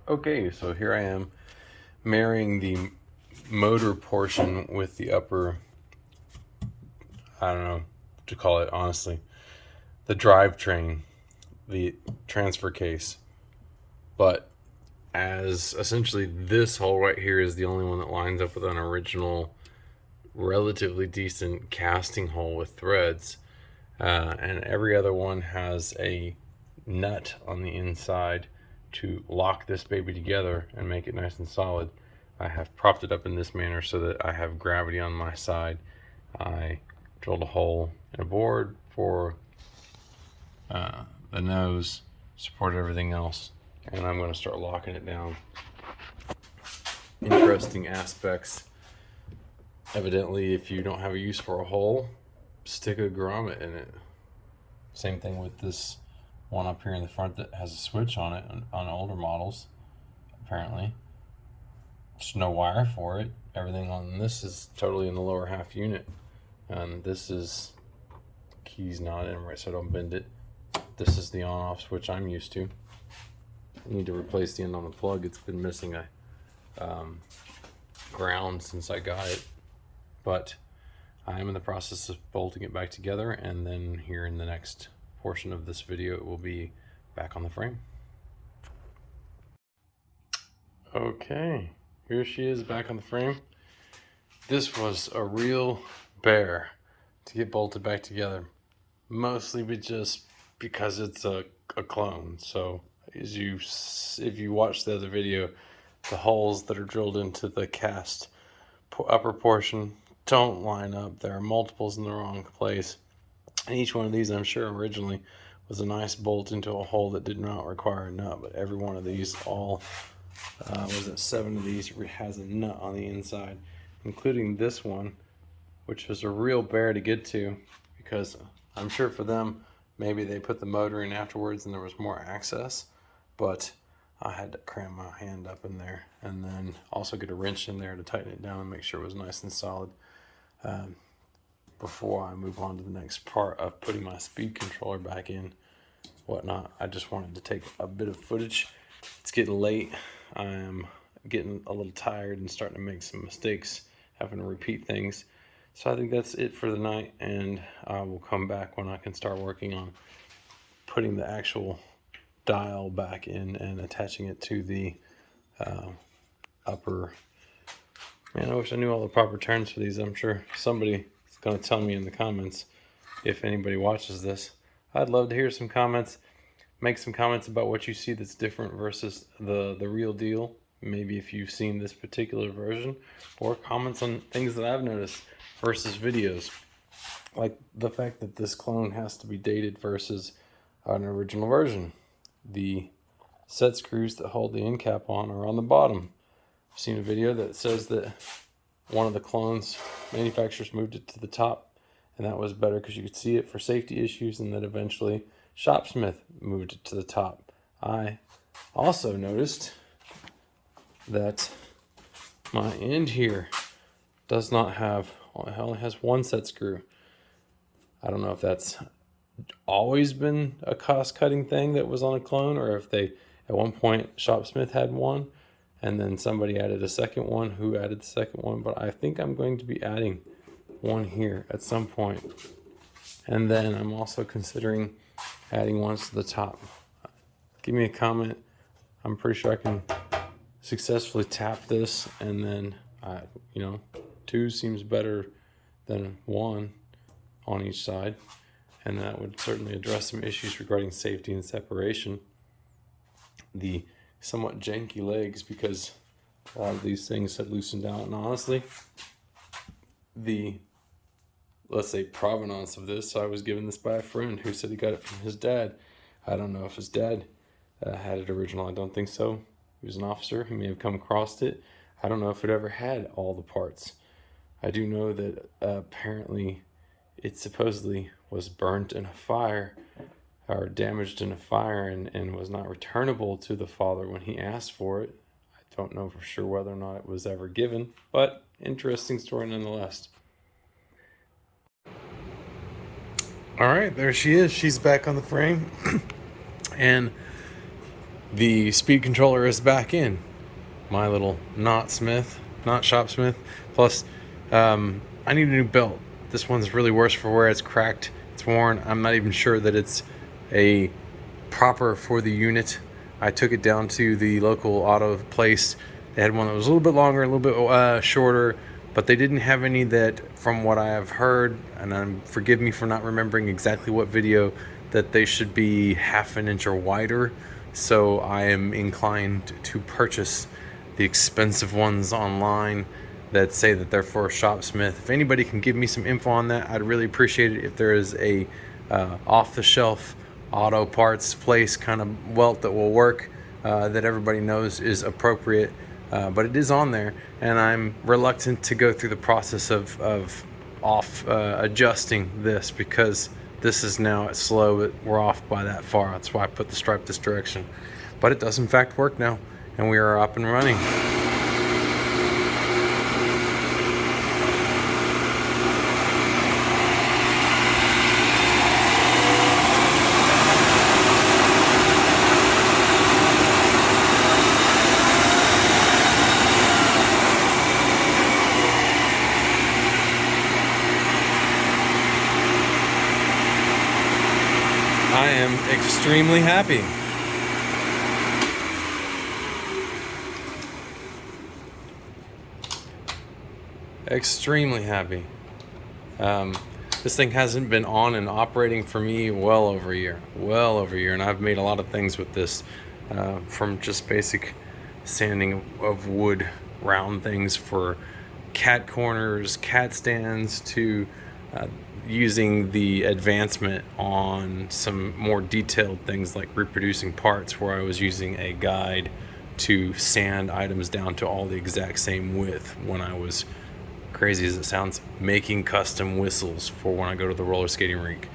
Okay, so here I am marrying the motor portion with the upper, I don't know what to call it honestly, the drivetrain, the transfer case. But as essentially this hole right here is the only one that lines up with an original, relatively decent casting hole with threads, and every other one has a nut on the inside to lock this baby together and make it nice and solid. I have propped it up in this manner so that I have gravity on my side. I drilled a hole in a board for the nose, supported everything else, and I'm going to start locking it down. Interesting aspects. Evidently, if you don't have a use for a hole, stick a grommet in it. Same thing with this one up here in the front that has a switch on it on older models, apparently. There's no wire for it. Everything on this is totally in the lower half unit. And this is keys not in right so I don't bend it. This is the on-off switch I'm used to. I need to replace the end on the plug. It's been missing a ground since I got it. But I am in the process of bolting it back together, and then here in the next portion of this video it will be back on the frame. Okay, here she is back on the frame. This was a real bear to get bolted back together, mostly just because it's a clone. So if you watch the other video, the holes that are drilled into the cast upper portion don't line up. There are multiples in the wrong place, and each one of these, I'm sure originally was a nice bolt into a hole that did not require a nut, but every one of these, all was it 7 of these, has a nut on the inside, including this one, which was a real bear to get to, because I'm sure for them maybe they put the motor in afterwards and there was more access, but I had to cram my hand up in there and then also get a wrench in there to tighten it down and make sure it was nice and solid. Before I move on to the next part of putting my speed controller back in, whatnot, I just wanted to take a bit of footage. It's getting late. I am getting a little tired and starting to make some mistakes, having to repeat things. So I think that's it for the night, and I will come back when I can start working on putting the actual dial back in and attaching it to the upper. Man, I wish I knew all the proper terms for these. I'm sure somebody is going to tell me in the comments if anybody watches this. I'd love to hear some comments. Make some comments about what you see that's different versus the real deal. Maybe if you've seen this particular version, or comments on things that I've noticed versus videos. Like the fact that this clone has to be dated versus an original version. The set screws that hold the end cap on are on the bottom. I've seen a video that says that one of the clones manufacturers moved it to the top, and that was better because you could see it for safety issues, and then eventually ShopSmith moved it to the top. I also noticed that my end here does not have, it only has one set screw. I don't know if that's always been a cost-cutting thing that was on a clone, or if they at one point ShopSmith had one and then somebody added a second one. Who added the second one? But I think I'm going to be adding one here at some point, and then I'm also considering adding ones to the top. Give me a comment. I'm pretty sure I can successfully tap this, and then 2 seems better than 1 on each side, and that would certainly address some issues regarding safety and separation. The somewhat janky legs, because a lot of these things have loosened out, and honestly, the, let's say, provenance of this, I was given this by a friend who said he got it from his dad. I don't know if his dad had it original. I don't think so. He was an officer. He may have come across it. I don't know if it ever had all the parts. I do know that apparently it supposedly was burnt in a fire, or damaged in a fire, and was not returnable to the father when he asked for it. I don't know for sure whether or not it was ever given, but interesting story nonetheless. All right, there she is. She's back on the frame. And The speed controller is back in my little not ShopSmith. Plus, I need a new belt. This one's really worse for wear. It's cracked, it's worn. I'm not even sure that it's a proper for the unit. I took it down to the local auto place. They had one that was a little bit longer, a little bit shorter, but they didn't have any that, from what I have heard, and forgive me for not remembering exactly what video, that they should be half an inch or wider. So I am inclined to purchase the expensive ones online that say that they're for ShopSmith. If anybody can give me some info on that, I'd really appreciate it. If there is a off-the-shelf auto parts place kind of welt that will work, that everybody knows is appropriate, but it is on there, and I'm reluctant to go through the process of adjusting this, because this is now slow, but we're off by that far. That's why I put the stripe this direction. But it does in fact work now, and we are up and running. I am extremely happy. Extremely happy. This thing hasn't been on and operating for me well over a year, and I've made a lot of things with this, from just basic sanding of wood, round things for cat corners, cat stands, to using the advancement on some more detailed things like reproducing parts, where I was using a guide to sand items down to all the exact same width, when I was, crazy as it sounds, making custom whistles for when I go to the roller skating rink.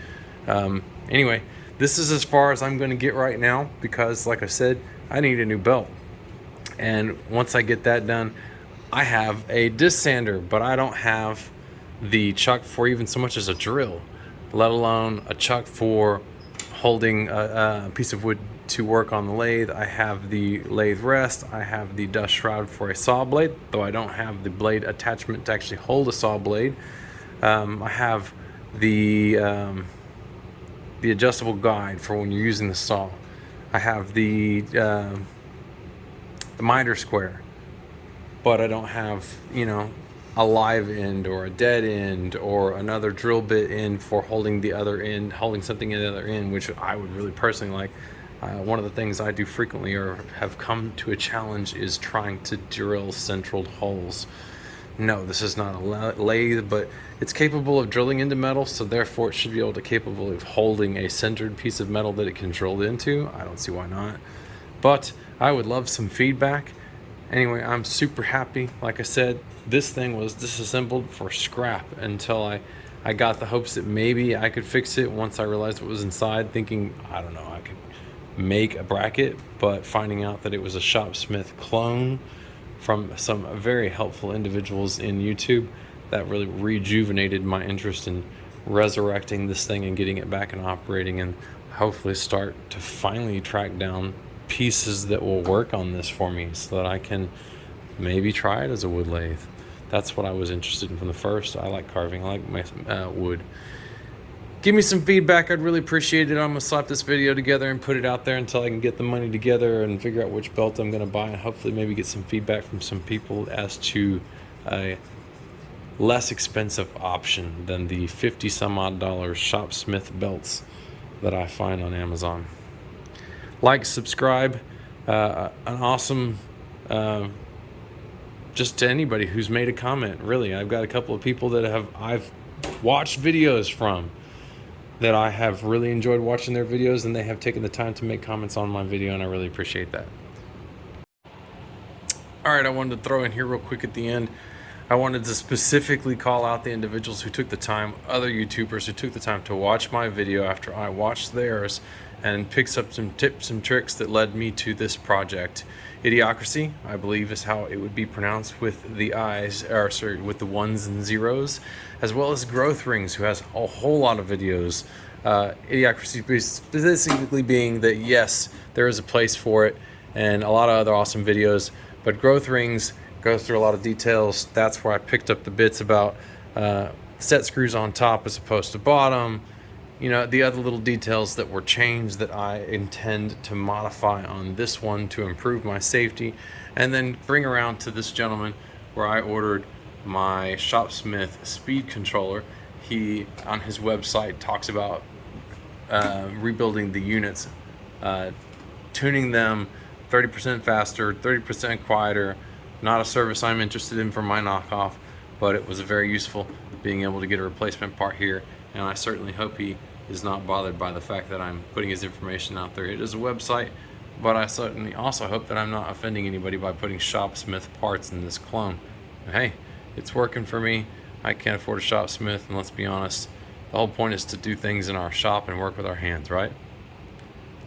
Anyway, this is as far as I'm going to get right now, because like I said, I need a new belt. And once I get that done, I have a disc sander, but I don't have the chuck for even so much as a drill, let alone a chuck for holding a piece of wood to work on the lathe. I have the lathe rest, I have the dust shroud for a saw blade, though I don't have the blade attachment to actually hold a saw blade. I have the adjustable guide for when you're using the saw. I have the miter square, but I don't have, a live end or a dead end or another drill bit end for holding the other end, holding something in the other end, which I would really personally like. One of the things I do frequently, or have come to a challenge, is trying to drill central holes. No, this is not a lathe, but it's capable of drilling into metal, so therefore it should be capable of holding a centered piece of metal that it can drill into. I don't see why not. But I would love some feedback. Anyway, I'm super happy. Like I said, this thing was disassembled for scrap until I got the hopes that maybe I could fix it once I realized what was inside, thinking, I don't know, I could make a bracket, but finding out that it was a ShopSmith clone from some very helpful individuals in YouTube, that really rejuvenated my interest in resurrecting this thing and getting it back and operating, and hopefully start to finally track down pieces that will work on this for me, so that I can maybe try it as a wood lathe. That's what I was interested in from the first. I like carving, I like my wood. Give me some feedback, I'd really appreciate it. I'm gonna slap this video together and put it out there until I can get the money together and figure out which belt I'm gonna buy, and hopefully maybe get some feedback from some people as to a less expensive option than the $50 some odd ShopSmith belts that I find on Amazon. Like, subscribe, an awesome, just to anybody who's made a comment. Really, I've got a couple of people that I've watched videos from, that I have really enjoyed watching their videos, and they have taken the time to make comments on my video, and I really appreciate that. All right, I wanted to throw in here real quick at the end. I wanted to specifically call out the individuals who took the time, other YouTubers who took the time to watch my video after I watched theirs, and picks up some tips and tricks that led me to this project. Idiocracy, I believe, is how it would be pronounced with the I's, or sorry, with the ones and zeros, as well as Growth Rings, who has a whole lot of videos. Idiocracy specifically being that, yes, there is a place for it. and a lot of other awesome videos. But Growth Rings goes through a lot of details. That's where I picked up the bits about set screws on top as opposed to bottom. You know, the other little details that were changed that I intend to modify on this one to improve my safety, and then bring around to this gentleman where I ordered my ShopSmith speed controller. He, on his website, talks about rebuilding the units, tuning them 30% faster, 30% quieter. Not a service I'm interested in for my knockoff, but it was very useful being able to get a replacement part here, and I certainly hope he is not bothered by the fact that I'm putting his information out there. It is a website, but I certainly also hope that I'm not offending anybody by putting ShopSmith parts in this clone. Hey, it's working for me. I can't afford a ShopSmith, and let's be honest, the whole point is to do things in our shop and work with our hands, right?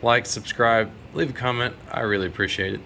Like, subscribe, leave a comment. I really appreciate it.